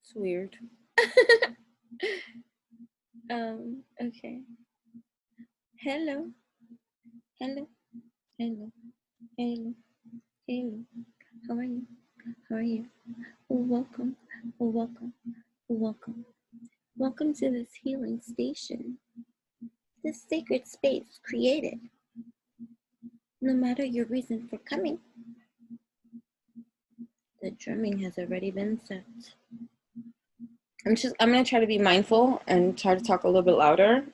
It's weird. Okay. Hello. Hello. Hello. Hello. Hello. How are you? How are you? Welcome. Welcome. Welcome. Welcome to this healing station. This sacred space created. No matter your reason for coming, the drumming has already been set. I'm gonna try to be mindful and try to talk a little bit louder.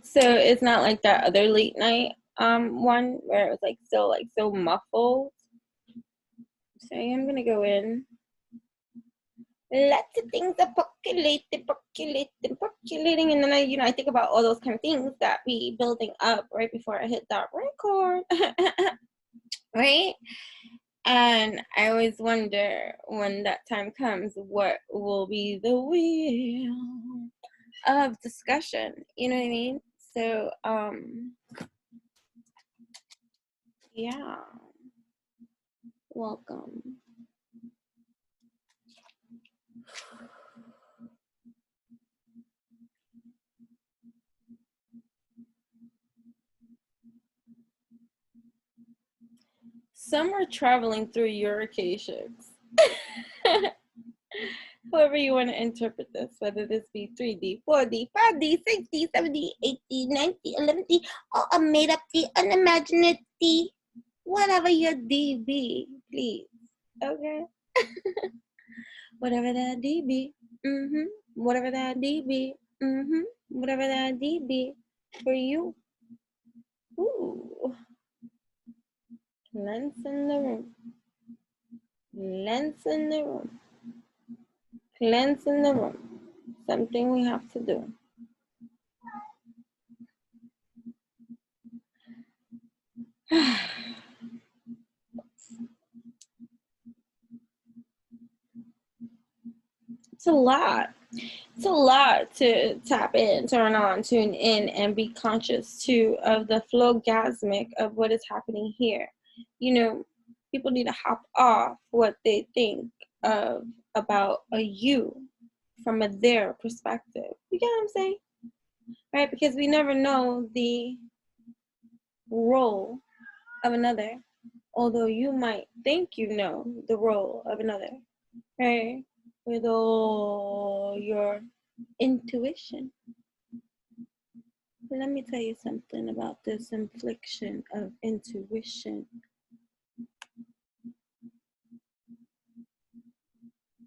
So it's not like that other late night one where it was like still like so muffled. So I am gonna go in. Lots of things are percolating, and then I think about all those kind of things that be building up right before I hit that record. Right? And I always wonder when that time comes, what will be the wheel of discussion? You know what I mean? So, yeah. Welcome. Some are traveling through Eurocations. However you want to interpret this, whether this be 3D, 4D, 5D, 6D, 7D, 8D, 9D, 11D, or a made-up D, unimaginate D, whatever your D be, please. Okay? Whatever that D be, whatever that D be, whatever that D be for you. Ooh. Lens in the room. Lens in the room. Cleanse in the room. Something we have to do. It's a lot. It's a lot to tap in, turn on, tune in, and be conscious too of the flowgasmic of what is happening here. You know, people need to hop off what they think of about a you from a their perspective. You get what I'm saying? Right? Because we never know the role of another, although you might think you know the role of another, right? With all your intuition. Let me tell you something about this infliction of intuition.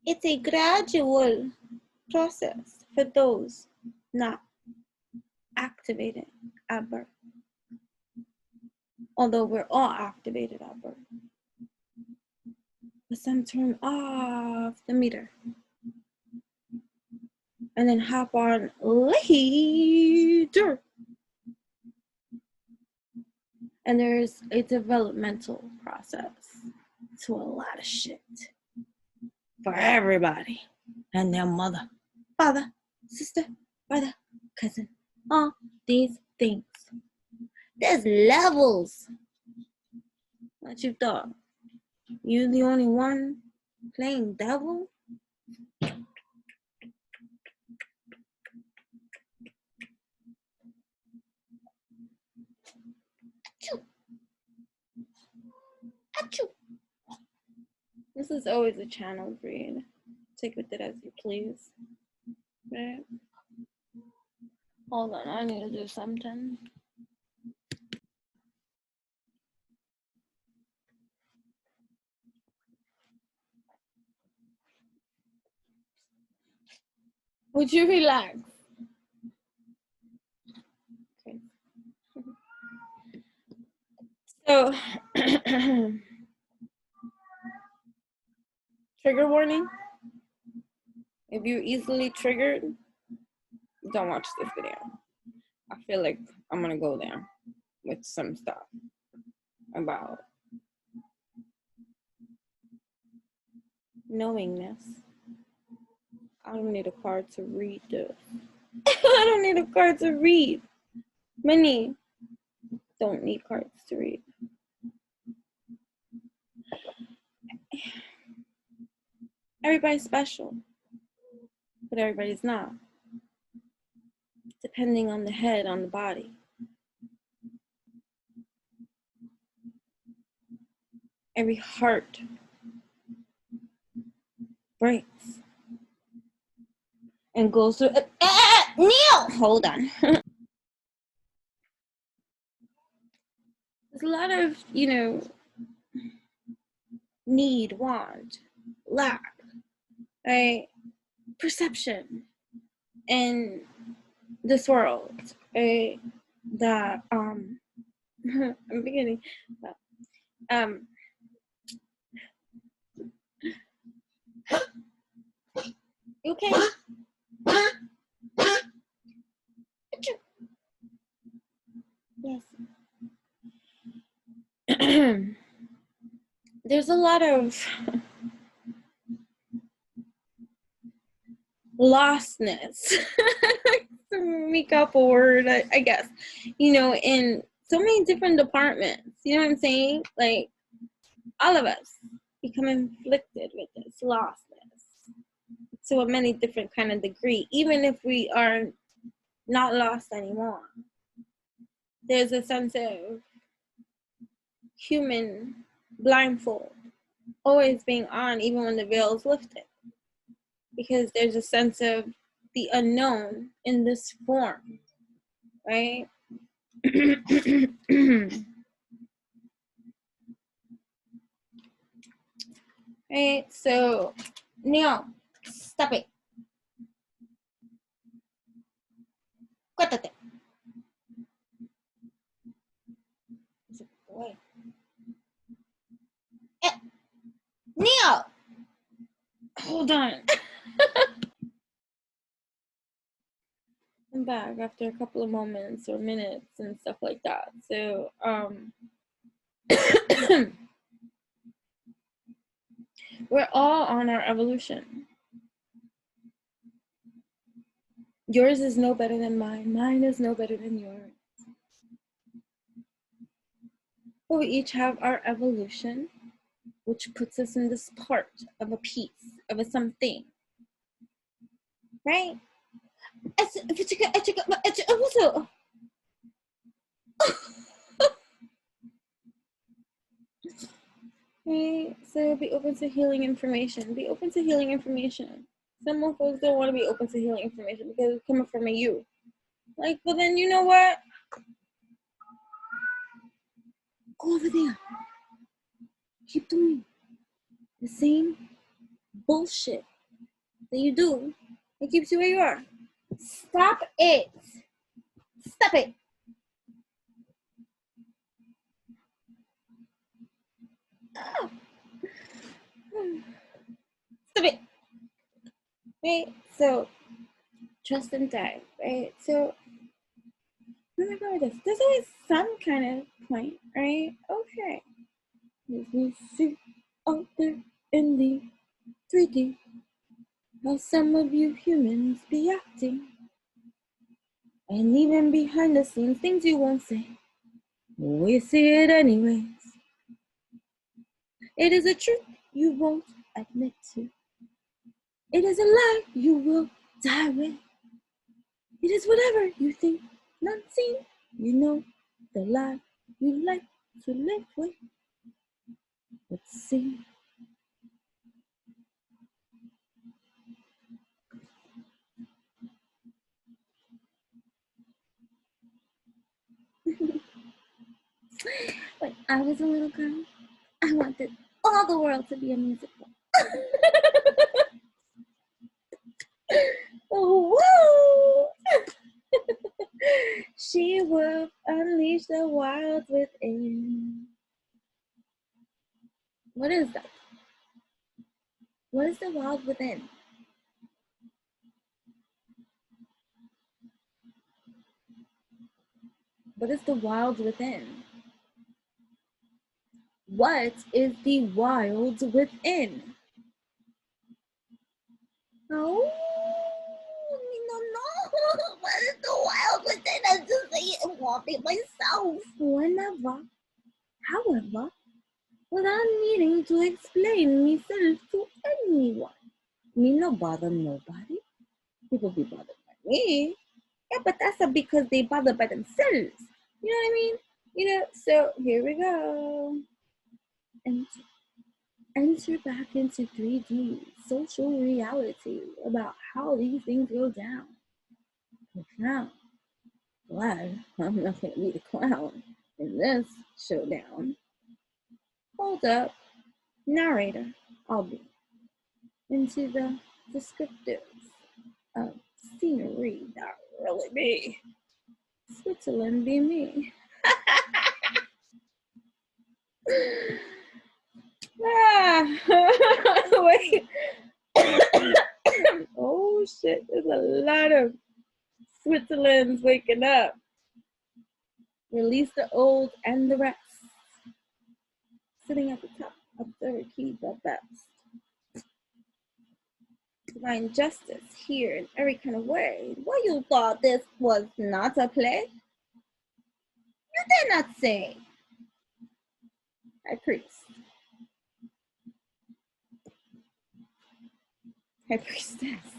It's a gradual process for those not activated at birth. Although we're all activated at birth. But some turn off the meter and then hop on later. And there's a developmental process to a lot of shit for everybody and their mother, father, sister, brother, cousin, all these things. There's levels. What you thought? You the only one playing devil? Achoo. This is always a channel read. Take with it as you please. Right? Hold on, I need to do something. Would you relax? Okay. So, trigger warning. If you're easily triggered, don't watch this video. I feel like I'm gonna go there with some stuff about knowingness. I don't need a card to read this. I don't need a card to read. Many don't need cards to read. Everybody's special. but everybody's not, depending on the head, on the body. Every heart breaks and goes through. Neil, hold on. There's a lot of, need, want, lack, right? Perception in this world, right? That I'm beginning. You okay? Yes. There's a lot of lostness. Make up a word, I guess. In so many different departments. You know what I'm saying? Like, all of us become inflicted with this lostness to a many different kind of degree, even if we are not lost anymore. There's a sense of human blindfold always being on, even when the veil is lifted, because there's a sense of the unknown in this form, right? Right, so Neil, stop it. Cuéntate. Boy. Neil! Hold on. I'm back after a couple of moments or minutes and stuff like that. So, we're all on our evolution. Yours is no better than mine. Mine is no better than yours. But we each have our evolution, which puts us in this part of a piece, of a something. Right? Right? So be open to healing information. Be open to healing information. Some folks don't want to be open to healing information because it's coming from you. Like, well then you know what? Go over there. Keep doing the same bullshit that you do. It keeps you where you are. Stop it. Stop it. Oh. Stop it. Right? So, trust and dive. Right? So, remember this. There's always some kind of point, right? Okay. Let me see out there in the 3D how some of you humans be acting. And even behind the scenes, things you won't say. We see it anyways. It is a truth you won't admit to. It is a lie you will die with. It is whatever you think, not seen. You know the lie you like to live with. Let's see. When I was a little girl, I wanted all the world to be a musical. Oh, woo! She will unleash the wild within. What is that? What is the wild within? What is the wild within? What is the wild within? Oh, no. What is the wild within? I just say it and want it myself. Whenever, however, without needing to explain myself to anyone. Me no bother nobody. People be bothered by me. Yeah, but that's because they bothered by themselves. You know what I mean? So here we go. Enter back into 3D social reality about how these things go down. The clown. Glad I'm not going to be the clown in this showdown. Hold up. Narrator. I'll be into the descriptives of scenery that really be. Switzerland be me. Wait. Oh shit, there's a lot of Switzerland's waking up. Release the old and the rest. Sitting at the top, observer key the best. Divine justice here in every kind of way. What, you thought this was not a play? You did not say. High priest. High priestess.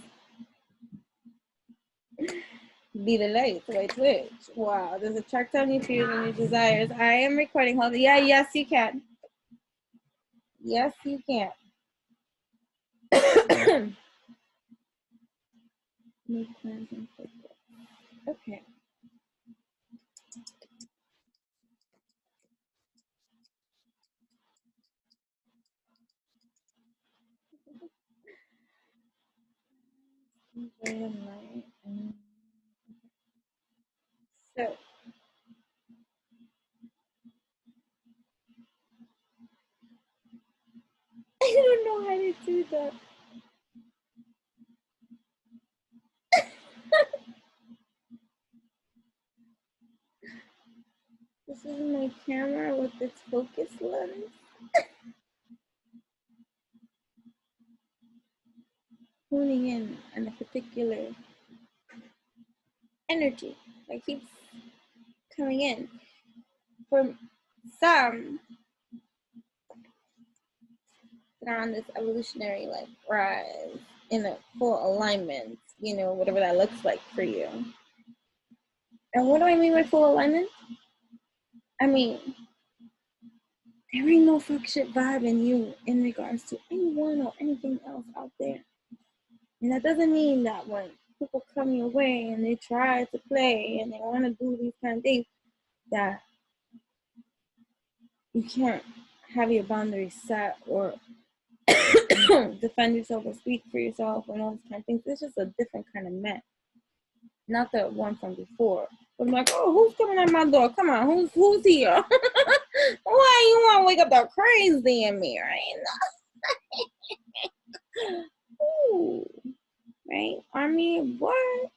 Be the light, white witch. Wow, there's a track down YouTube and your desires. I am recording. Hold on. Yeah, yes, you can. Yes, you can. Make plans and focus. Okay. So I don't know how to do that. This is my camera with its focus lens. Honing in on a particular energy that keeps coming in. For some that are on this evolutionary like rise in a full alignment, whatever that looks like for you. And what do I mean by full alignment? I mean, there ain't no fuck shit vibe in you in regards to anyone or anything else out there. And that doesn't mean that when people come your way and they try to play and they want to do these kind of things, that you can't have your boundaries set or defend yourself or speak for yourself and all these kind of things. It's just a different kind of man. Not the one from before. But I'm like, oh, who's coming at my door? Come on, who's here? Why you want to wake up the crazy in me, right? Ooh, right? Army, what?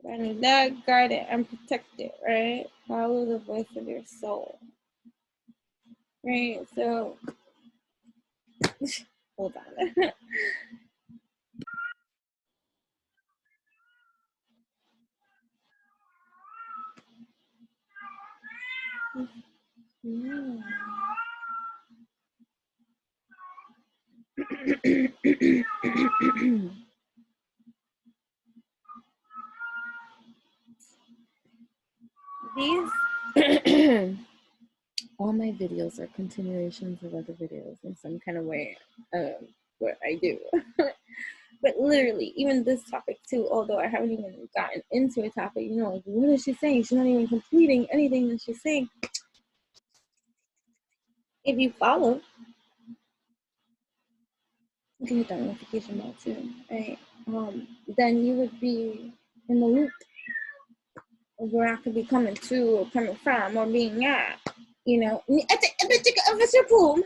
I need that guarded and protected, right? Follow the voice of your soul. Right? So, hold on. These all my videos are continuations of other videos in some kind of way, what I do. But literally, even this topic too, although I haven't even gotten into a topic, like, what is she saying? She's not even completing anything that she's saying. If you follow, you can hit that notification bell too, right? Then you would be in the loop of where I could be coming to or coming from or being at,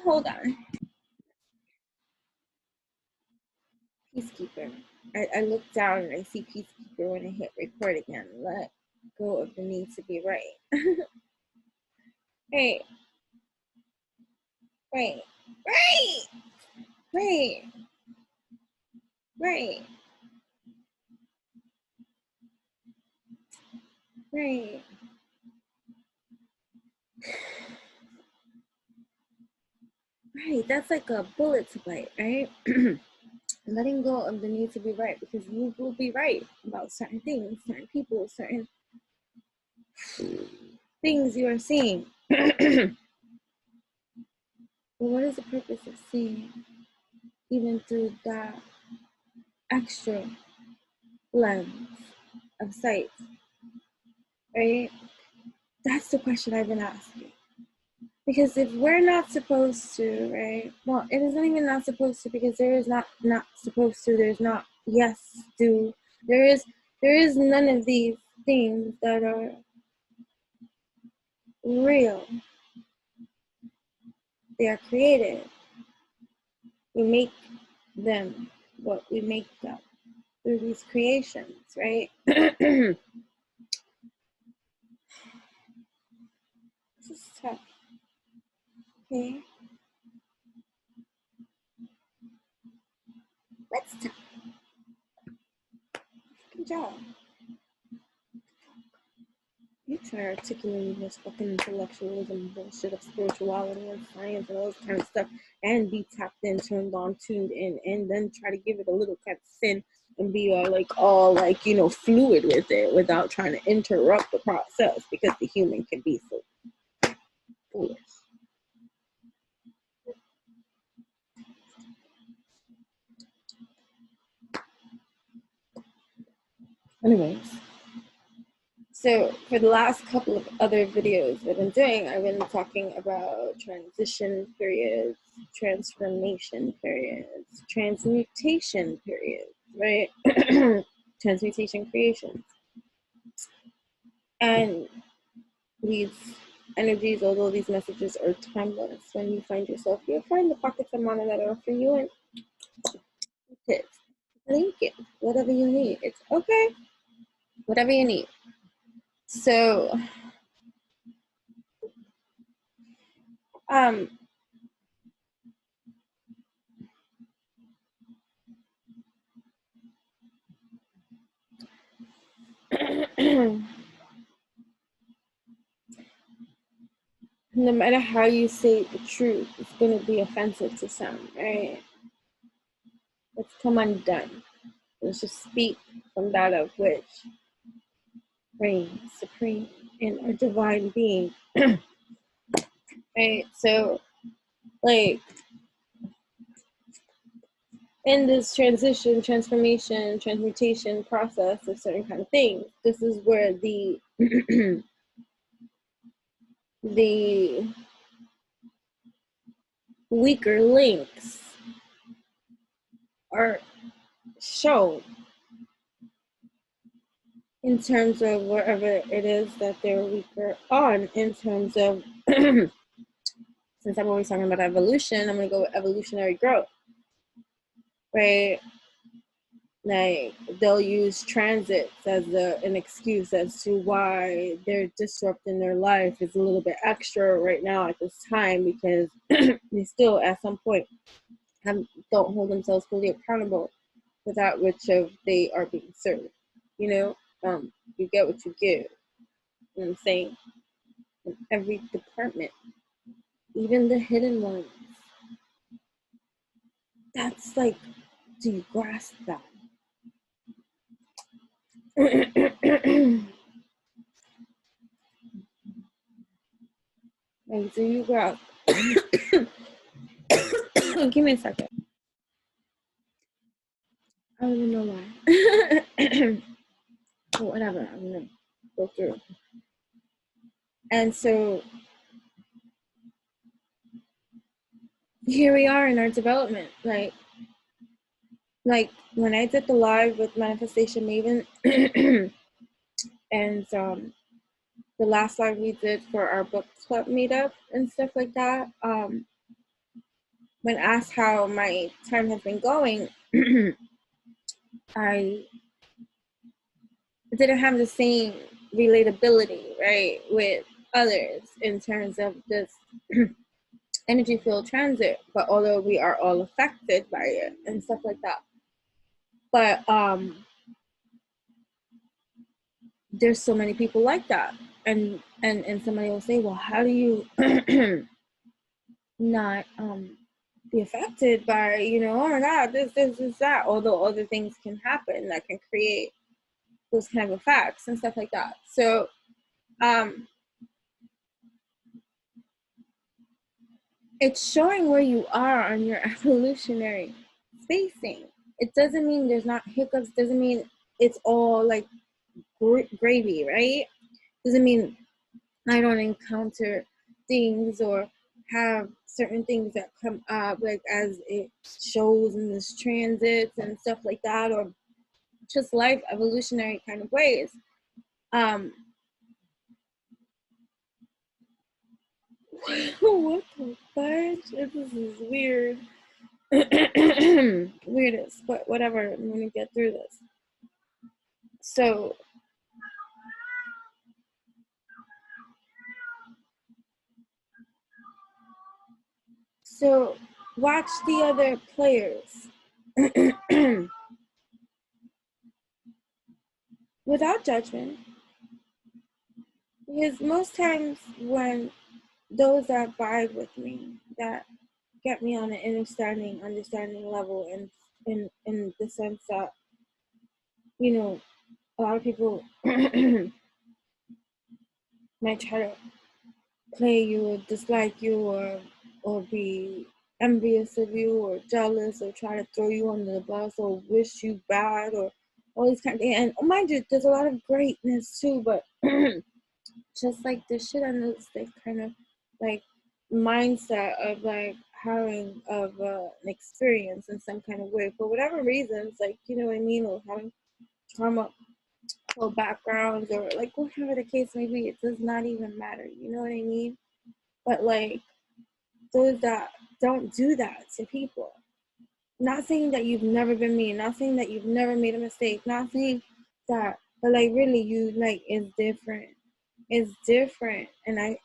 Hold on. Peacekeeper. I look down and I see Peacekeeper when I hit record again. Let go of the need to be right. Hey. Right. Right. Right. Right. Right. Right. That's like a bullet to bite, right? letting go of the need to be right, because you will be right about certain things, certain people, certain things you are seeing. But what is the purpose of seeing even through that extra lens of sight, right? That's the question I've been asking. Because if we're not supposed to, right? Well, it isn't even not supposed to, because there is not supposed to. There's not yes do. There is none of these things that are real. They are created. We make them what we make them through these creations, right? This is tough. Okay, let's talk. Good job. You try articulating this fucking intellectualism bullshit of spirituality and science and all this kind of stuff, and be tapped in, turned on, tuned in, and then try to give it a little kind of spin and be all like, you know, fluid with it without trying to interrupt the process, because the human can be so foolish. Anyways, so for the last couple of other videos I've been doing, I've been talking about transition periods, transformation periods, transmutation periods, right? Transmutation creations. And these energies, although these messages are timeless, when you find yourself, you'll find the pockets of mana that are for you, and it's link it, whatever you need. It's okay, whatever you need. So, no matter how you say the truth, it's going to be offensive to some, right? Let's come undone. Let's just speak from that of which reigns supreme in our divine being. Right? So, like, in this transition, transformation, transmutation process of certain kind of things, this is where the the weaker links are shown in terms of wherever it is that they're weaker on, in terms of since I'm always talking about evolution, I'm going to go with evolutionary growth, right? Like, they'll use transits as an excuse as to why they're disrupting their life is a little bit extra right now at this time, because they still at some point don't hold themselves fully accountable for that which of they are being served. You know, you get what you give. You know what I'm saying? In every department, even the hidden ones. That's like, do you grasp that? Like, do you grasp? Give me a second. I don't even know why. But whatever, I'm gonna go through. And so here we are in our development. Like when I did the live with Manifestation Maven, and the last live we did for our book club meetup and stuff like that, when asked how my time has been going, I didn't have the same relatability, right, with others in terms of this energy field transit. But although we are all affected by it and stuff like that, but there's so many people like that, and somebody will say, well, how do you not be affected by, you know, oh my God, this, that, although other things can happen that can create those kind of effects and stuff like that. So, it's showing where you are on your evolutionary spacing. It doesn't mean there's not hiccups, doesn't mean it's all like gravy, right? Doesn't mean I don't encounter things or have certain things that come up, like as it shows in this transits and stuff like that, or just life evolutionary kind of ways. What the fudge? This is weird. Weirdest, but whatever. I'm gonna get through this. So watch the other players without judgment, because most times when those that vibe with me, that get me on an understanding level, and in the sense that, you know, a lot of people might try to play you or dislike you, or be envious of you or jealous or try to throw you under the bus or wish you bad or all these kind of things. And mind you, there's a lot of greatness too, but just like this shit on this kind of like mindset of like having of an experience in some kind of way for whatever reasons, like, you know what I mean, or having trauma or backgrounds or like whatever the case may be, it does not even matter, you know what I mean? But like those that don't do that to people, not saying that you've never been mean, not saying that you've never made a mistake, not saying that, but like really you like it's different. It's different. And I've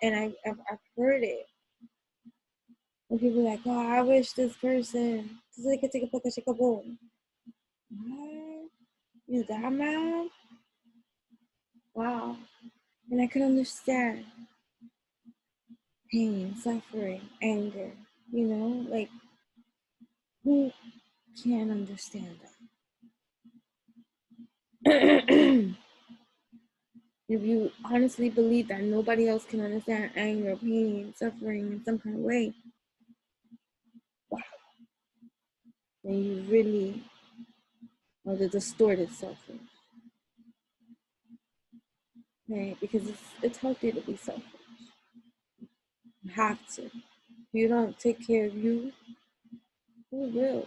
heard it. When people are like, oh, I wish this person could take a boom. What? You that mad? Wow. And I can understand pain, suffering, anger, you know, like who can't understand that? If you honestly believe that nobody else can understand anger, pain, suffering in some kind of way, wow, then you really are the distorted selfish, right? Because it's healthy to be selfish. You have to. If you don't take care of you, who will,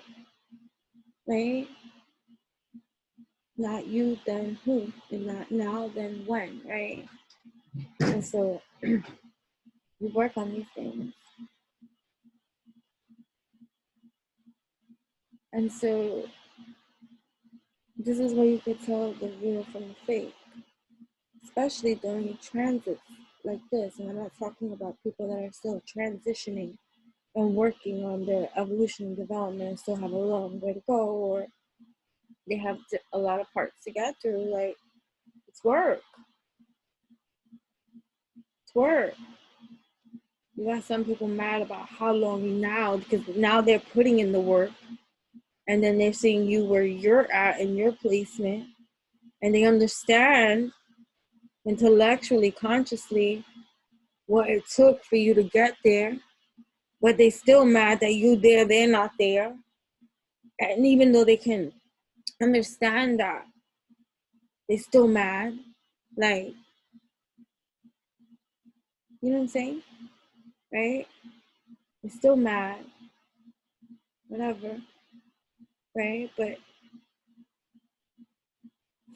right? Not you, then who? And not now, then when, right? And so we work on these things. And so this is where you could tell the real from the fake, especially during transits like this. And I'm not talking about people that are still transitioning and working on their evolution and development and still have a long way to go, or they have a lot of parts to get through. Like, it's work. It's work. You got some people mad about how long now, because now they're putting in the work, and then they're seeing you where you're at in your placement, and they understand intellectually, consciously, what it took for you to get there, but they still mad that you there, they're not there. And even though they can understand that, they still mad. Like, you know what I'm saying? Right? They're still mad. Whatever. Right? But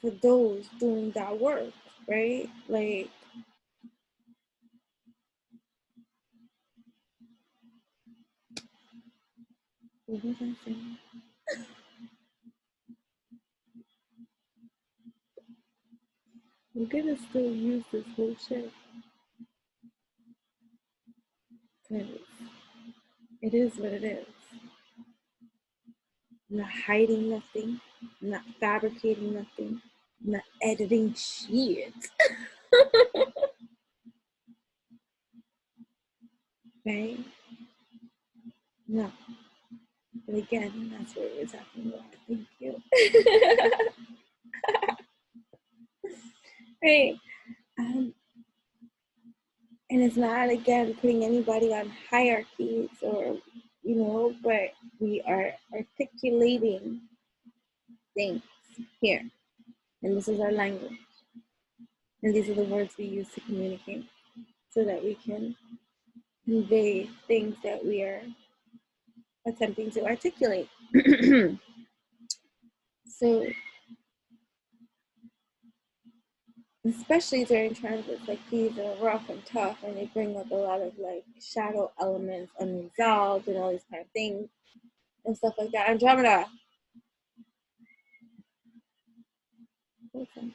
for those doing that work, right? Like, what was I saying? I'm gonna still use this whole shit. Because it is what it is. I'm not hiding nothing. I'm not fabricating nothing. I'm not editing shit. Right? No. But again, that's what we're talking about. Thank you. Right. Um, and it's not, again, putting anybody on hierarchies or, but we are articulating things here. And this is our language. And these are the words we use to communicate so that we can convey things that we are attempting to articulate. So, especially during transits like these that are rough and tough, and they bring up a lot of like shadow elements, unresolved, and all these kind of things and stuff like that. Andromeda. Okay.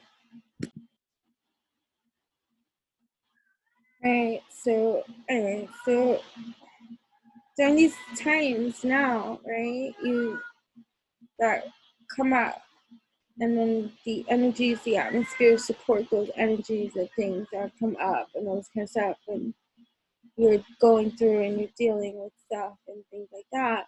Right. So anyway, so during these times now, right, you that come up, and then the energies, the atmosphere support those energies of things that come up and those kind of stuff, and you're going through and you're dealing with stuff and things like that.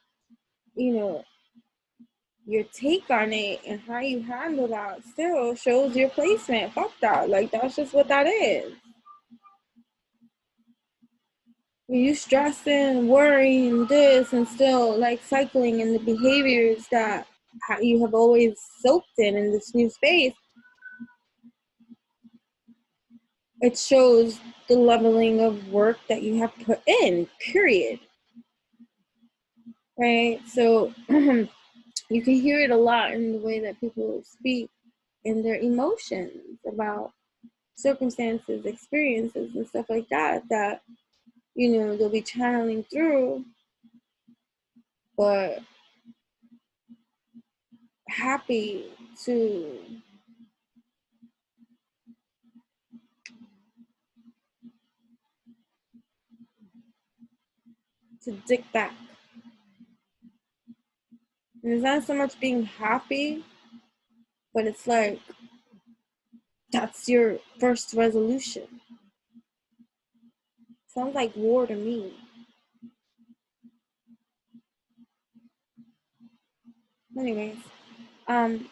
Your take on it and how you handle that still shows your placement. Fuck that. Like, that's just what that is. You stressing, worrying, this, and still like cycling in the behaviors that you have always soaked in this new space, it shows the leveling of work that you have put in, period. Right? So you can hear it a lot in the way that people speak in their emotions about circumstances, experiences, and stuff like that, they'll be channeling through, but happy to dig back. And it's not so much being happy, but it's like that's your first resolution. Sounds like war to me. Anyways, in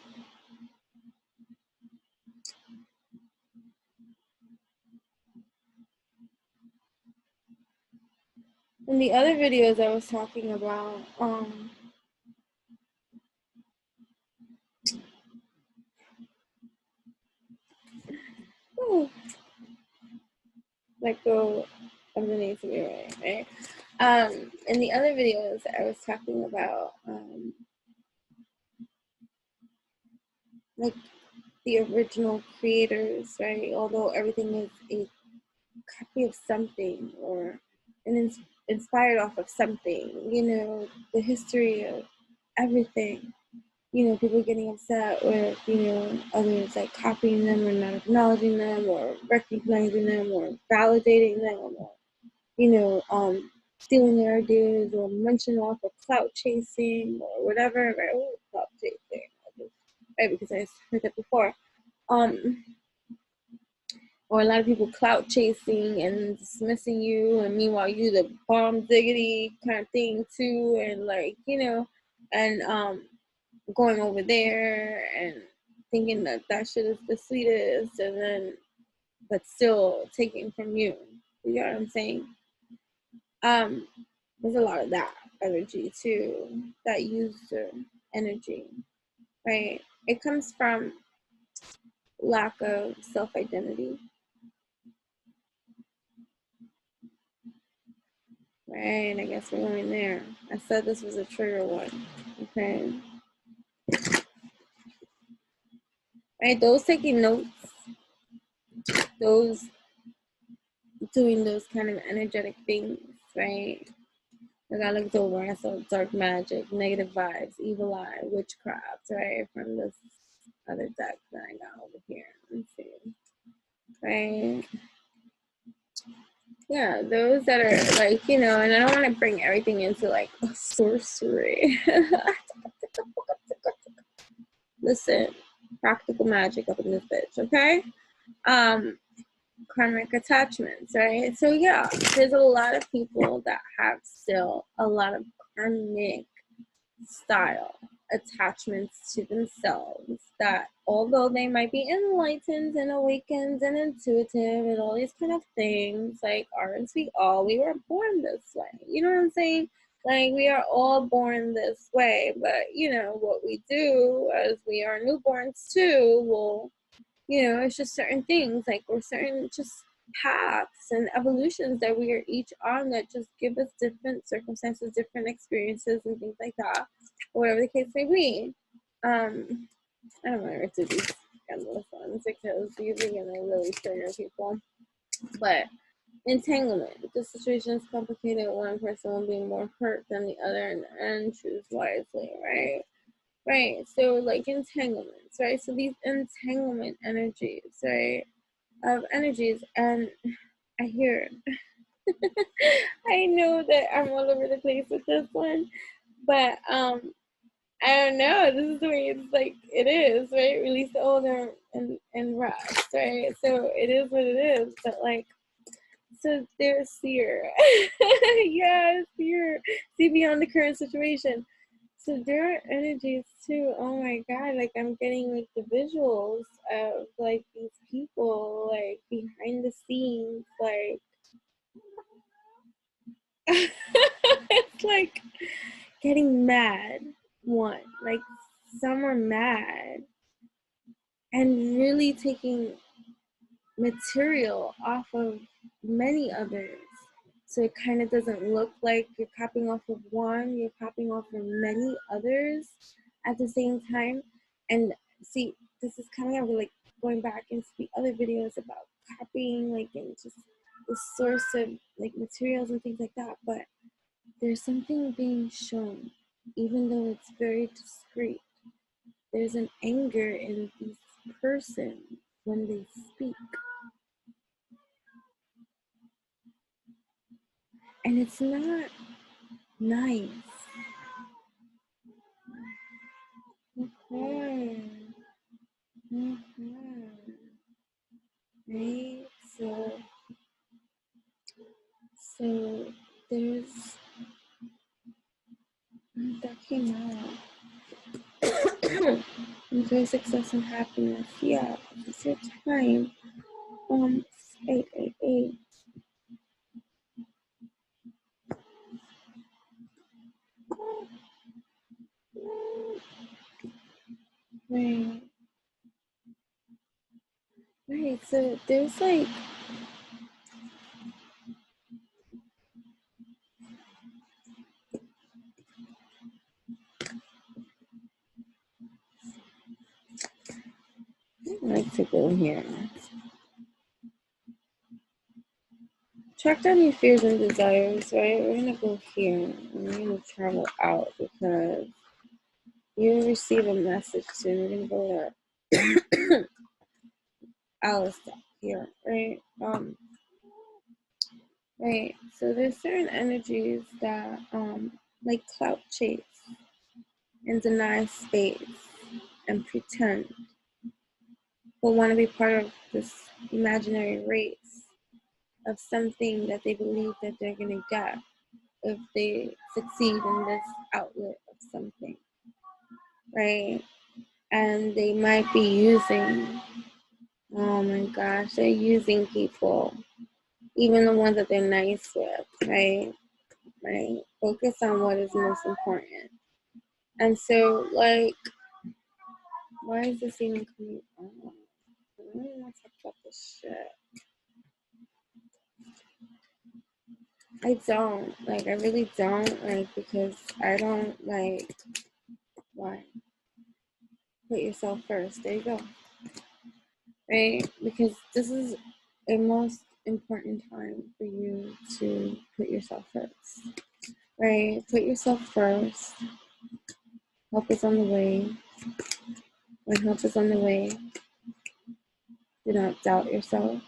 the other videos I was talking about, let go underneath me, right? In the other videos I was talking about, like the original creators, right? Although everything is a copy of something or inspired off of something, the history of everything. People getting upset with, others like copying them or not acknowledging them or recognizing them or validating them or, stealing their ideas or munching off of clout chasing or whatever, right? Oh, clout chasing, right? Because I heard that before. Or a lot of people clout chasing and dismissing you, and meanwhile you the bomb diggity kind of thing too, and like, and going over there and thinking that shit is the sweetest, and then but still taking from you. You know what I'm saying? There's a lot of that energy too, that user energy, right? It comes from lack of self-identity, right? I guess we're going there. I said this was a trigger one, okay? Right, those taking notes, those doing those kind of energetic things, right? Like I looked over and I saw dark magic, negative vibes, evil eye, witchcraft, right? From this other deck that I got over here. Let's see. Right? Yeah, those that are like, and I don't want to bring everything into like sorcery. Listen, practical magic up in this bitch, okay? Karmic attachments, right? So yeah, there's a lot of people that have still a lot of karmic style, attachments to themselves, that although they might be enlightened and awakened and intuitive and all these kind of things, like, aren't we all? We were born this way. You know what I'm saying? Like, we are all born this way, but you know what we do as we are newborns too. Well, you know, it's just certain things, like, or certain just paths and evolutions that we are each on, that just give us different circumstances, different experiences and things like that, whatever the case may be. I don't want to do these endless ones because these are gonna really trigger people. But entanglement, the situation is complicated. One person will be more hurt than the other, and choose wisely, right? Right. So, like, entanglements, right? So these entanglement energies, right? Of energies, and I hear I know that I'm all over the place with this one, but I don't know. This is the way it's like it is, right? Release the old and rest, right? So it is what it is. But like, so there's fear. Yes, fear. See beyond the current situation. So there are energies too. Oh my god, like I'm getting like the visuals of like these people like behind the scenes, like it's like getting mad. One, like some are mad and really taking material off of many others. So it kind of doesn't look like you're copying off of one, you're copying off of many others at the same time. And see, this is coming up with like going back into the other videos about copying, like, and just the source of like materials and things like that. But there's something being shown, even though it's very discreet. There's an anger in these person when they speak. And it's not nice. Okay. Right? So there's that came out. Enjoy success and happiness. Yeah, it's your time. 888. Right. Right. So there's like I like to go here. Track down your fears and desires, right? We're gonna go here and we're gonna travel out because you receive a message soon. We're gonna go to Alice here, right? Right. So there's certain energies that like clout chase and deny space and pretend, but want to be part of this imaginary race of something that they believe that they're gonna get if they succeed in this outlet of something, right? And they might be using, oh my gosh, they're using people, even the ones that they're nice with, right? Right? Focus on what is most important. And so, like, why is this even coming on? I don't want to talk about this shit. I don't. Like, I really don't. Like, because I don't, like, why? Put yourself first. There you go. Right? Because this is a most important time for you to put yourself first. Right? Put yourself first. Help is on the way. When help is on the way, do not doubt yourself.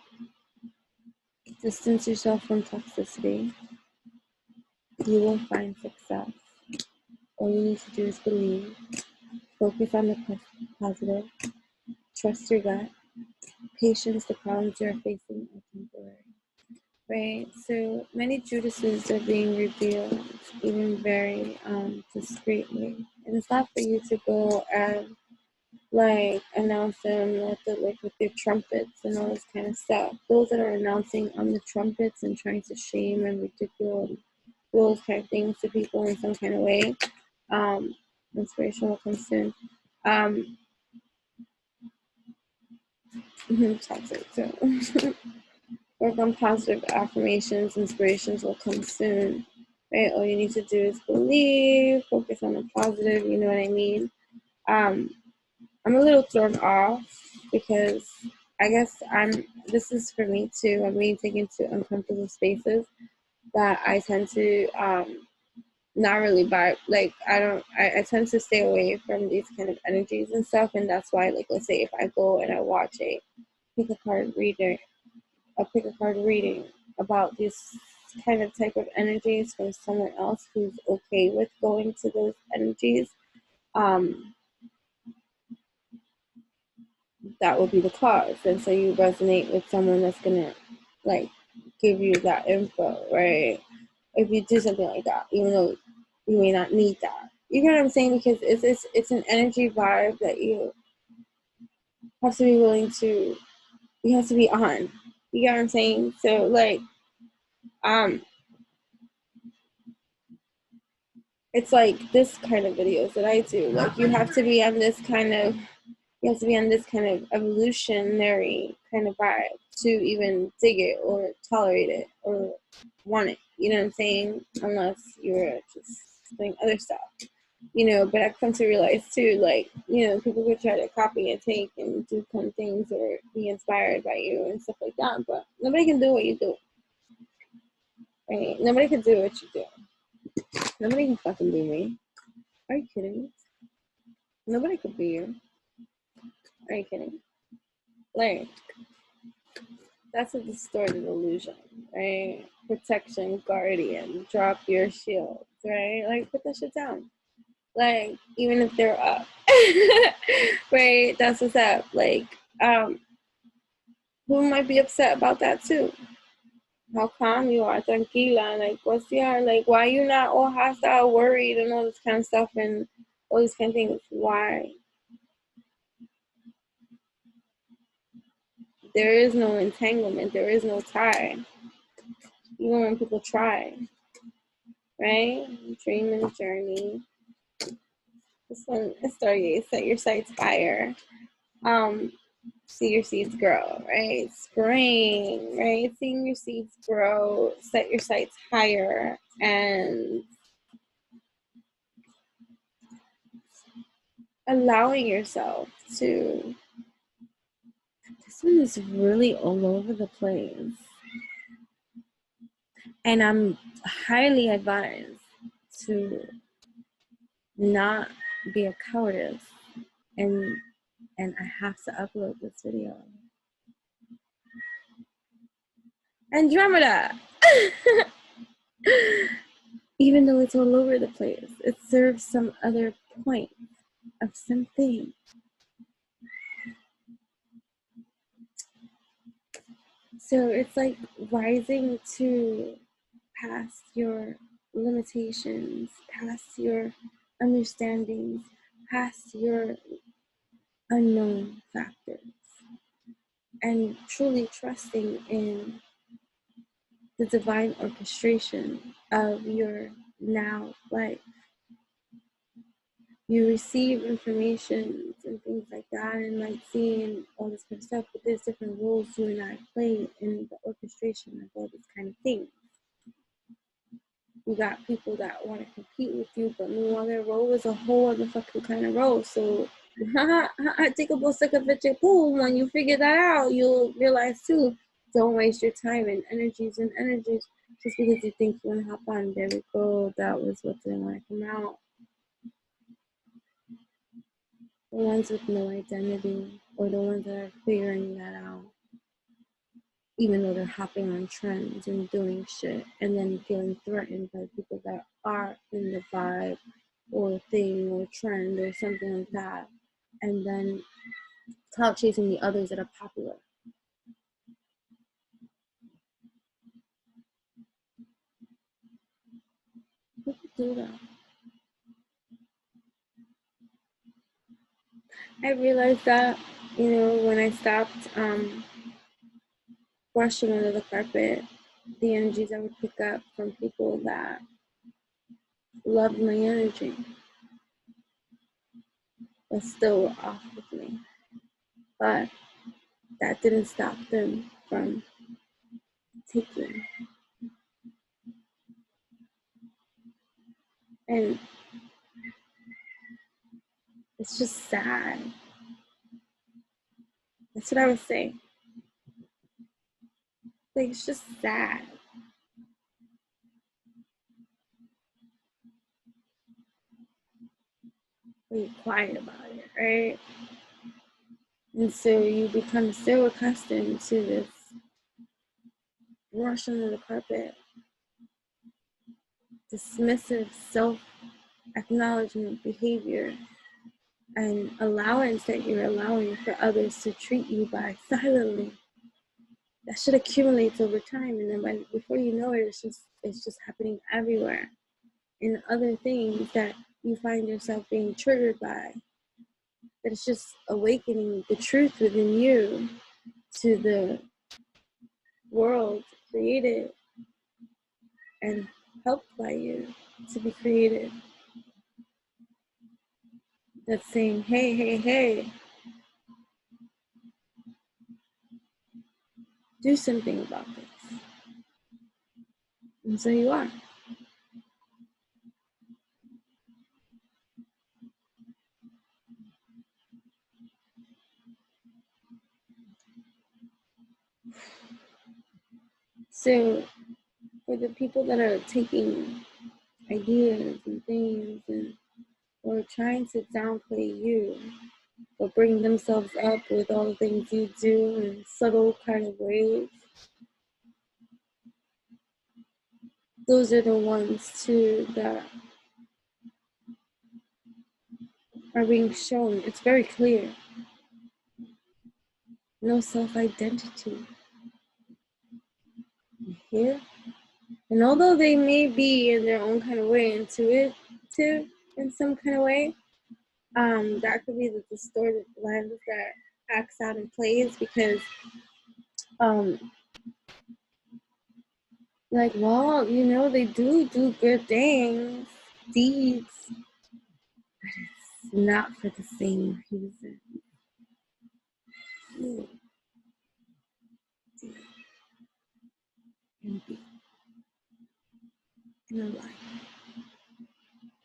Distance yourself from toxicity. You will find success. All you need to do is believe. Focus on the positive. Trust your gut. Patience, the problems you're facing are temporary. right? So many Judases are being revealed, even very discreetly. And it's not for you to go and like announce them with their trumpets and all this kind of stuff. Those that are announcing on the trumpets and trying to shame and ridicule those kind of things to people in some kind of way. Inspiration will come soon. Toxic. So work on positive affirmations. Inspirations will come soon. Right? All you need to do is believe, focus on the positive. You know what I mean? I'm a little thrown off because I guess this is for me too. I'm being taken to uncomfortable spaces that I tend to not really vibe. Like I tend to stay away from these kind of energies and stuff. And that's why, like, let's say if I go and I watch pick a card reading about this kind of type of energies from someone else who's okay with going to those energies, that will be the cause. And so you resonate with someone that's gonna like give you that info, right? If you do something like that, even though you may not need that. You get what I'm saying? Because it's an energy vibe that you have to be willing to, you have to be on. You get what I'm saying? So like it's like this kind of videos that I do. Like you have to be on this kind of evolutionary kind of vibe to even dig it or tolerate it or want it. You know what I'm saying? Unless you're just doing other stuff. But I've come to realize too, like, people could try to copy and take and do some things or be inspired by you and stuff like that, but nobody can do what you do. Right? Nobody can do what you do. Nobody can fucking be me. Are you kidding me? Nobody could be you. Are you kidding? Like, that's a distorted illusion, right? Protection, guardian, drop your shields, right? Like, put that shit down. Like, even if they're up, right? That's what's up. Like, who might be upset about that too? How calm you are, tranquila, like, what's like, why you not all hostile, worried, and all this kind of stuff, and all these kind of things? Why? There is no entanglement. There is no tie. Even when people try, right? Dream and journey. This one is Stargate. Set your sights higher. See your seeds grow, right? Spring, right? Seeing your seeds grow. Set your sights higher, and allowing yourself to. This one is really all over the place, and I'm highly advised to not be a cowardice, and I have to upload this video. Andromeda! Even though it's all over the place, it serves some other point of something. So it's like rising to past your limitations, past your understandings, past your unknown factors, and truly trusting in the divine orchestration of your now life. You receive information and things like that, and like seeing all this kind of stuff, but there's different roles you and I play in the orchestration of all this kind of things. You got people that want to compete with you, but meanwhile their role is a whole other fucking kind of role. So take a book, suck a bitch, boom. When you figure that out, you'll realize too, don't waste your time and energies just because you think you want to hop on. There we go. That was what didn't want to come out. The ones with no identity, or the ones that are figuring that out, even though they're hopping on trends and doing shit, and then feeling threatened by people that are in the vibe or thing or trend or something like that, and then clout chasing the others that are popular. do that. I realized that, when I stopped brushing under the carpet, the energies I would pick up from people that loved my energy was still off with me. But that didn't stop them from taking. And it's just sad. That's what I would say. Like, it's just sad. You're quiet about it, right? And so you become so accustomed to this brush under the carpet, dismissive self-acknowledgement behavior and allowance that you're allowing for others to treat you by silently. That should accumulate over time, and then before you know it, it's just happening everywhere. And other things that you find yourself being triggered by, that it's just awakening the truth within you to the world created and helped by you to be created. That's saying, hey, do something about this. And so you are. So for the people that are taking ideas and things or trying to downplay you or bring themselves up with all the things you do in subtle kind of ways, those are the ones too that are being shown. It's very clear. No self-identity. You hear? And although they may be in their own kind of way intuitive in some kind of way, that could be the distorted lens that acts out and plays because like, well, they do good things, deeds, but it's not for the same reason. You can be in a life,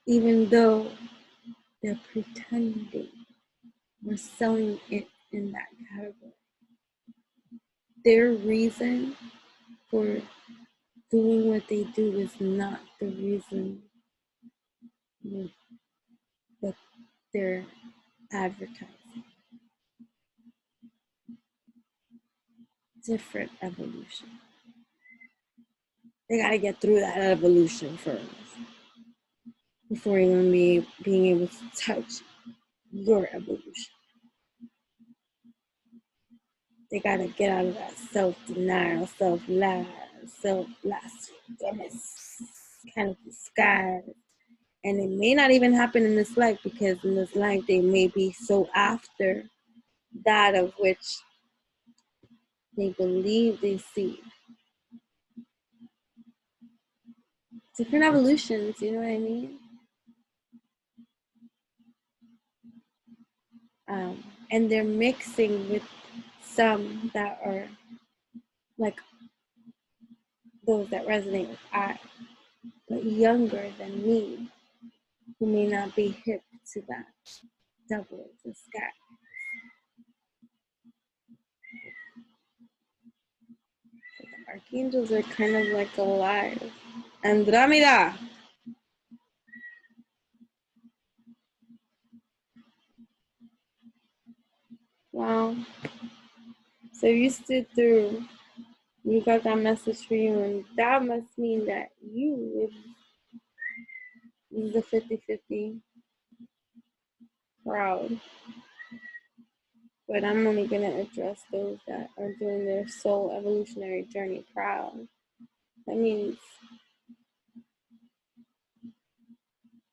even though they're pretending or selling it in that category. Their reason for doing what they do is not the reason that they're advertising. Different evolution. They got to get through that evolution first before even being able to touch your evolution. They got to get out of that self-denial, self-lie, self-blasphemous kind of disguise. And it may not even happen in this life, because in this life they may be so after that of which they believe they see. Different evolutions, you know what I mean? And they're mixing with some that are like those that resonate with I, but younger than me, who may not be hip to that double the sky. But the archangels are kind of like alive. Andromeda! Wow. So you stood through, you got that message for you, and that must mean that you is the 50-50 crowd. But I'm only going to address those that are doing their soul evolutionary journey proud. That means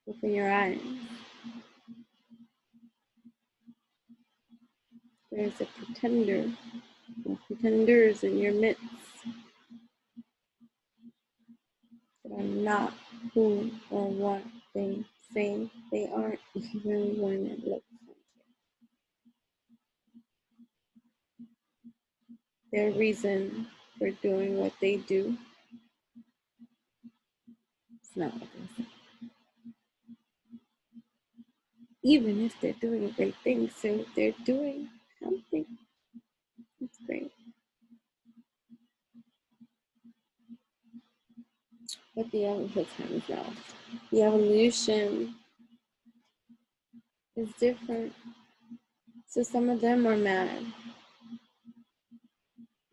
Open your eyes. There's a pretender and pretenders in your midst that are not who or what they say they are, even when it looks like it. Their reason for doing what they do, it's not what they say. Even if they're doing a great thing, so they're doing something. It's great. But the other times now, the evolution is different. So some of them are mad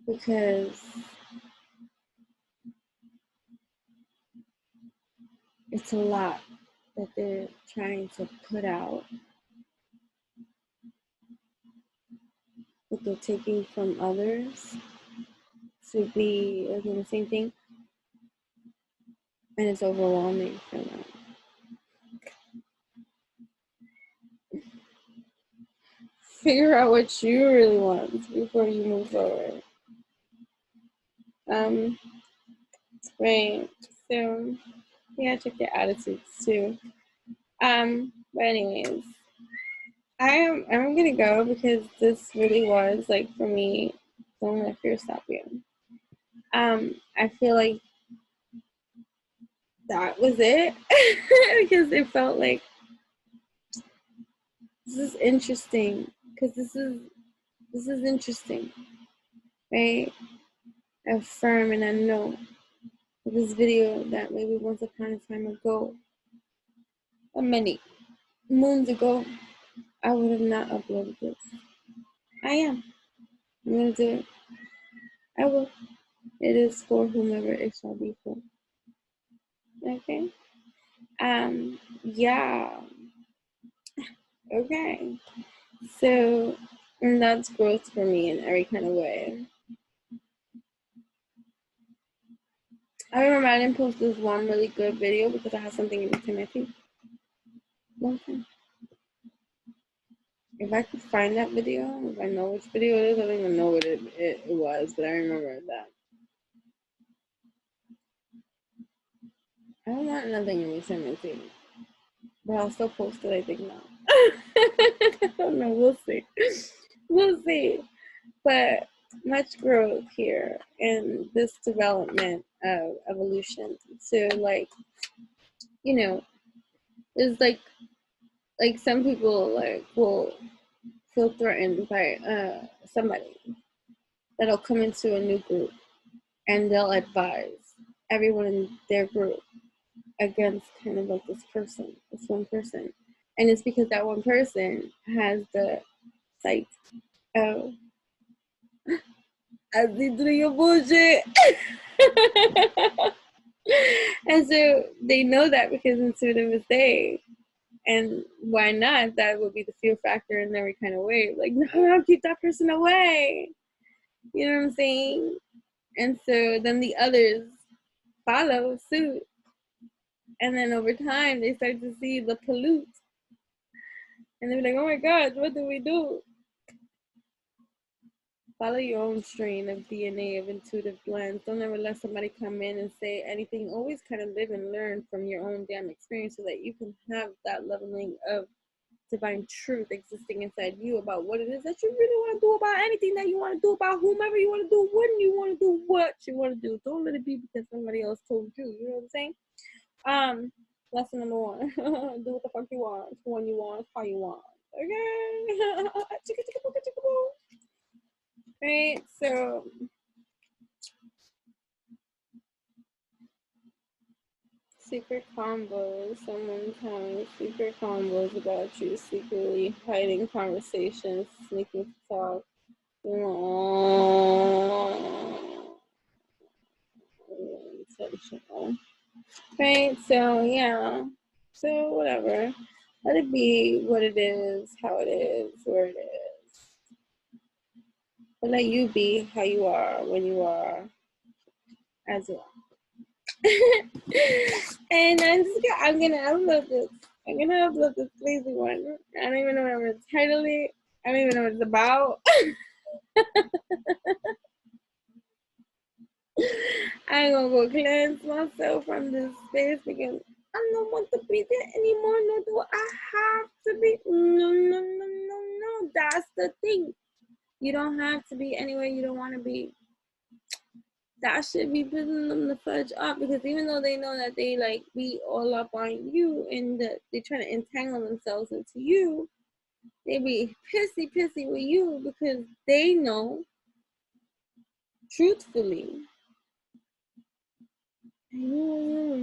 because it's a lot that they're trying to put out, that they're taking from others to be doing the same thing, and it's overwhelming for them. Figure out what you really want before you move forward. Right. So yeah, check their attitudes too. But anyways, I'm gonna go because this really was like for me, don't let fear stop you. I feel like that was it because it felt like this is interesting because this is interesting, right? I affirm and I know this video that maybe once upon a time ago, or many moons ago, I would have not uploaded this. I am. I'm gonna do it. I will. It is for whomever it shall be for. Okay. Yeah. Okay. So, and that's growth for me in every kind of way. I remember I didn't post this one really good video because I had something in between my teeth. One time. If I could find that video, if I know which video it is, I don't even know what it was, but I remember that. I don't want nothing in between my teeth. But I'll still post it, I think now. I don't know, we'll see. We'll see. But much growth here in this development of evolution. So like, you know, there's like some people like will feel threatened by somebody that'll come into a new group and they'll advise everyone in their group against kind of like this one person. And it's because that one person has the sight of, I see through your bullshit. And so they know that because intuitive is they. And why not? That would be the fear factor in every kind of way. Like, no, keep that person away. You know what I'm saying? And so then the others follow suit. And then over time, they start to see the pollute. And they're like, oh my God, what do we do? Follow your own strain of DNA of intuitive blends. Don't ever let somebody come in and say anything. Always kind of live and learn from your own damn experience so that you can have that leveling of divine truth existing inside you about what it is that you really want to do about anything that you want to do about whomever you want to do, when you want to do, what you want to do. Don't let it be because somebody else told you. You know what I'm saying? Lesson number one. Do what the fuck you want, when you want, how you want. Okay? Right? So secret combos. Someone's having secret combos about you, secretly hiding conversations, sneaking to talk. Intentional. Right? So yeah. So whatever. Let it be what it is, how it is, where it is. But let you be how you are when you are as you are. And I'm gonna upload this I'm gonna upload this crazy one. I don't even know what I'm gonna title it. I don't even know what it's about. I ain't gonna go cleanse myself from this space because I don't want to be there anymore. No, do I have to be? No, no, no, no, no. That's the thing. You don't have to be anywhere you don't want to be. That should be putting them the fudge up, because even though they know that they like be all up on you and that they try to entangle themselves into you, they be pissy with you because they know, truthfully, nor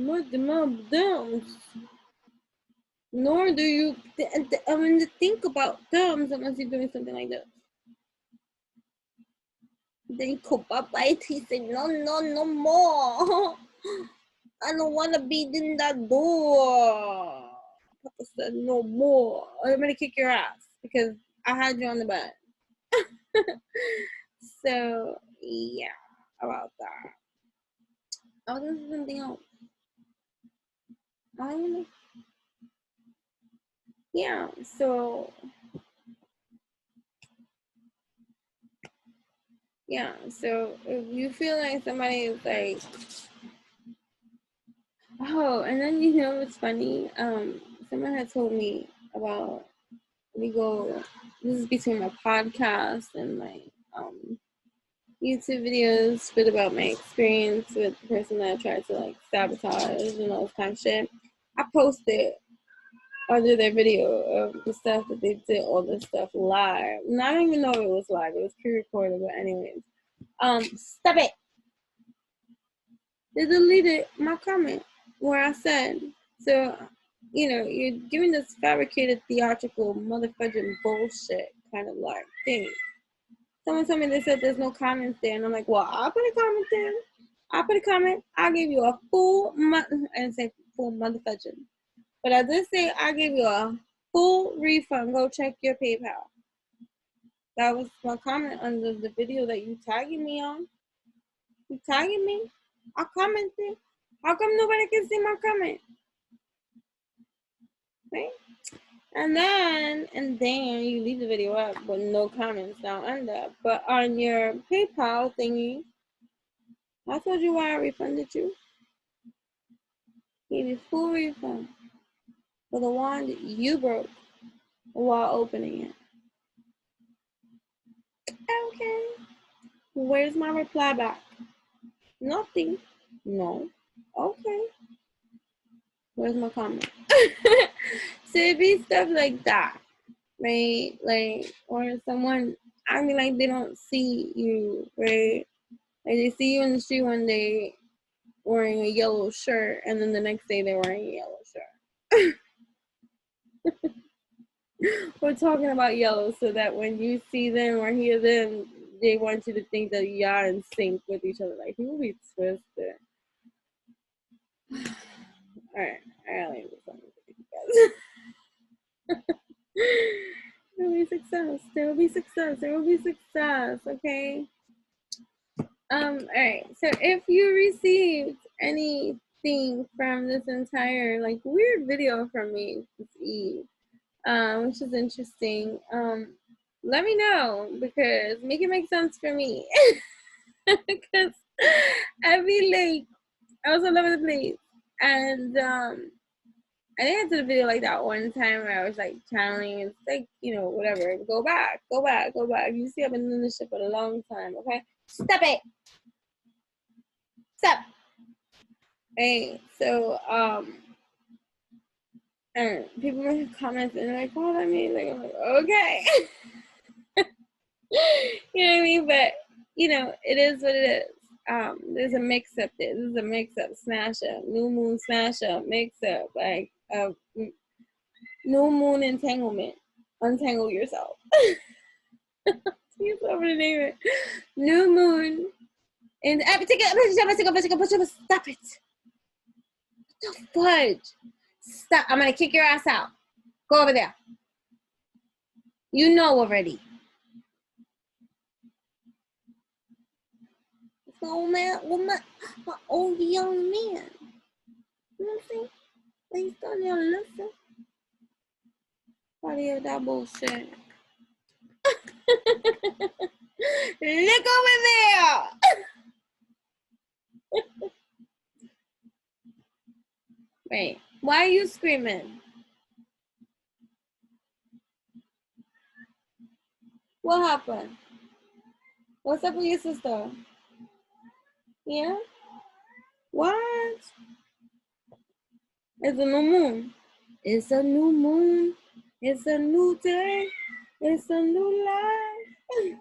do you think about them unless you're doing something like that. Then Papa say, no, no more. I don't want to be in that door. Papa said, no more. I'm going to kick your ass because I had you on the bed. So, yeah, about that. I was going to say something else. I don't know. Yeah, so, yeah, so if you feel like somebody is like, oh, and then you know what's funny? Someone had told me about this is between my podcast and my YouTube videos, bit about my experience with the person that tried to like sabotage and all this kind of shit. I posted under their video of the stuff that they did, all this stuff live. And I don't even know if it was live, it was pre-recorded, but anyways. Stop it. They deleted my comment where I said, so, you know, you're giving this fabricated theatrical motherfucking bullshit kind of like thing. Someone told me they said there's no comments there, and I'm like, well, I'll put a comment there. I'll put a comment. I'll give you a full I didn't say full motherfucking, but I did say I'll give you a full refund. Go check your PayPal. That was my comment under the video that you tagging me on. You tagging me? I commented. How come nobody can see my comment? Right? And then you leave the video up with no comments down under. But on your PayPal thingy, I told you why I refunded you. Gave you full refund for the one that you broke while opening it. Okay. Where's my reply back? Nothing. No. Okay. Where's my comment? So it be stuff like that, right? Like, or someone acting like they don't see you, right? Like they see you in the street one day wearing a yellow shirt, and then the next day they're wearing a yellow shirt. We're talking about yellow so that when you see them or hear them, they want you to think that you are in sync with each other. Like, people be twisted. Alright, I'll leave this one with you guys. There will be success. There will be success. There will be success. Okay. Alright. So if you received anything from this entire like weird video from me this eve, which is interesting, let me know, because make it make sense for me. Because I be like, I was all over the place, and I think I did a video like that one time where I was like channeling. It's like, you know, whatever. Go back. You see, I've been doing this shit for a long time. Okay, stop it. Stop. Hey, so and people make comments and they're like, "Oh, that means like," I'm like, okay. You know what I mean? But you know, it is what it is. There's a mix up there. This is a mix up, smash up, new moon smash up, mix up, like new moon entanglement. Untangle yourself. He's over the name it. New moon. And stop it. What the fudge? Stop. I'm gonna kick your ass out. Go over there. You know already. Old man, my old young man. You know what I'm saying? Please don't listen. Body of that bullshit. Look over there. Wait, why are you screaming? What happened? What's up with your sister? Yeah? What? It's a new moon. It's a new moon. It's a new day. It's a new life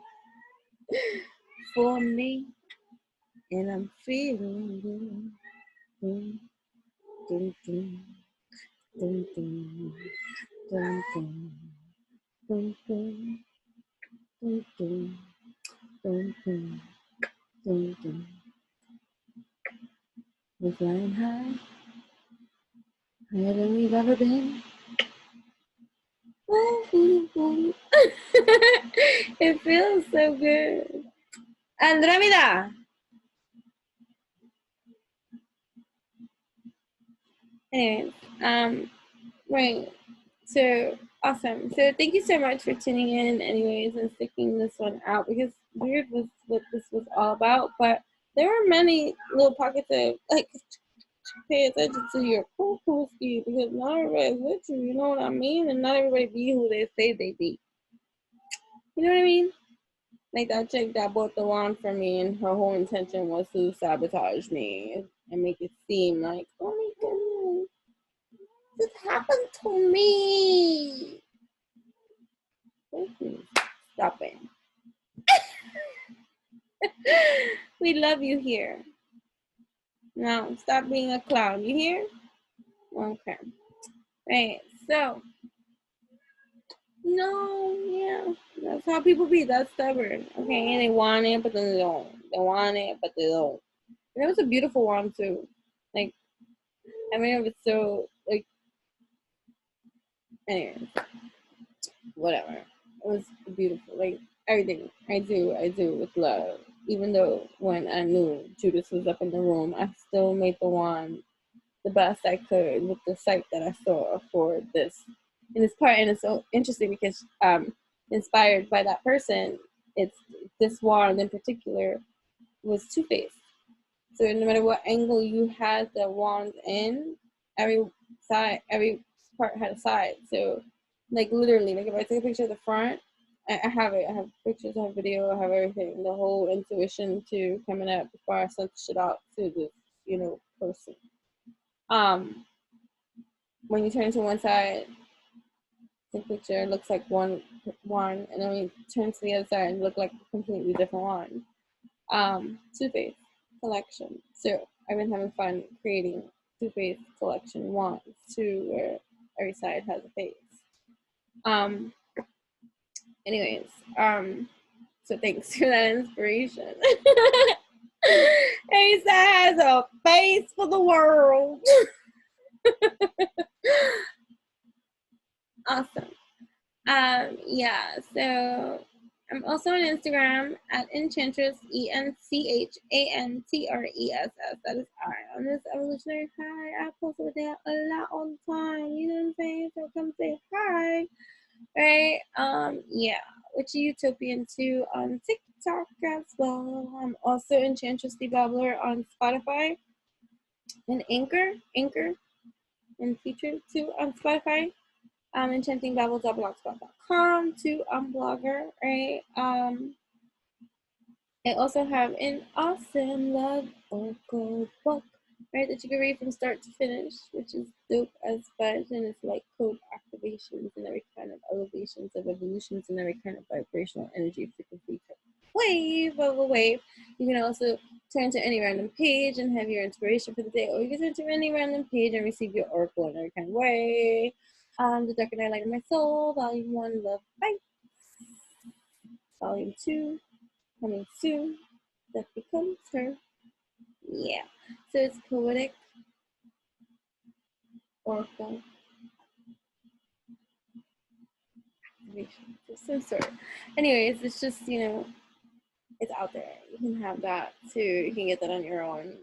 for me. And I'm feeling good. Dun, dun, dun, dun, dun, dun, dun, dun, dun, dun, dun, dun, dun, dun, dun. We're flying high, higher than we've ever been. It feels so good. Andromeda. Anyways, right. So awesome. So thank you so much for tuning in anyways and sticking this one out because weird was what this was all about. But there were many little pockets of like pay attention to your cool ski because not everybody's with you, you know what I mean? And not everybody be who they say they be. You know what I mean? Like that chick that bought the wand from me and her whole intention was to sabotage me and make it seem like, oh my goodness, this happened to me. Stop it. We love you here. Now stop being a clown. You hear? Okay. Right. So no, yeah. That's how people be. That's stubborn. Okay, and they want it, but then they don't. They want it, but they don't. And it was a beautiful one too. Like, I mean, it was so like. Anyways, whatever. It was beautiful. Like everything I do with love. Even though when I knew Judas was up in the room, I still made the wand the best I could with the sight that I saw for this in this part. And it's so interesting because inspired by that person, it's this wand in particular was two-faced. So no matter what angle you had the wand in, every part had a side. So like literally, like if I take a picture of the front, I have it. I have pictures, I have video, I have everything. The whole intuition to coming up before I sent shit out to this, person. When you turn to one side, the picture looks like one, and then when you turn to the other side, it look like a completely different one. Two-Face collection. So I've been having fun creating Two-Face collection wands too, where every side has a face. Anyways, so thanks for that inspiration. Every side has a face for the world. Awesome. Yeah, so I'm also on Instagram at Enchantress, ENCHANTRESS. That is I on this evolutionary high. I post over there a lot all the time. You know what I'm saying? So come say hi. Right? Yeah, with Utopian 2 on TikTok as well. I'm also Enchantress the Babbler on Spotify and Anchor, and featured too on Spotify. enchantingbabble.blogspot.com to Blogger, right? I also have an awesome love oracle book, right, that you can read from start to finish, which is dope as fudge, and it's like code activations and every kind of elevations of evolutions and every kind of vibrational energy frequency type wave of a wave. You can also turn to any random page and have your inspiration for the day, or you can turn to any random page and receive your oracle in every kind of way. The Dark and I Light of My Soul, Volume 1, Love Fight. Volume 2, coming soon. That becomes her. Yeah. So it's poetic, oracle, activation of some sort. Anyways, it's just, it's out there. You can have that too. You can get that on your own.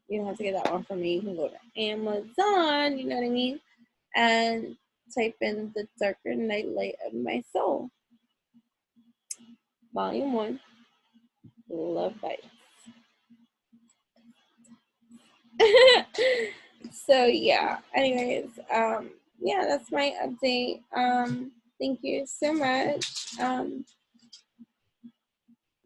You don't have to get that one from me. You can go to Amazon, you know what I mean? And type in The Darker Nightlight of My Soul, Volume 1, Love Bites. So yeah, anyways, yeah, that's my update. Thank you so much.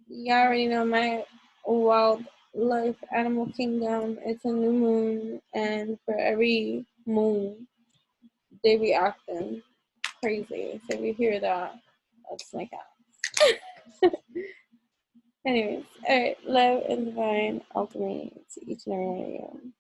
You already know my wildlife animal kingdom. It's a new moon, and for every moon, they be acting crazy. So if you hear that, that's my cat. Anyways, all right, love and divine alchemy to each and every one of you.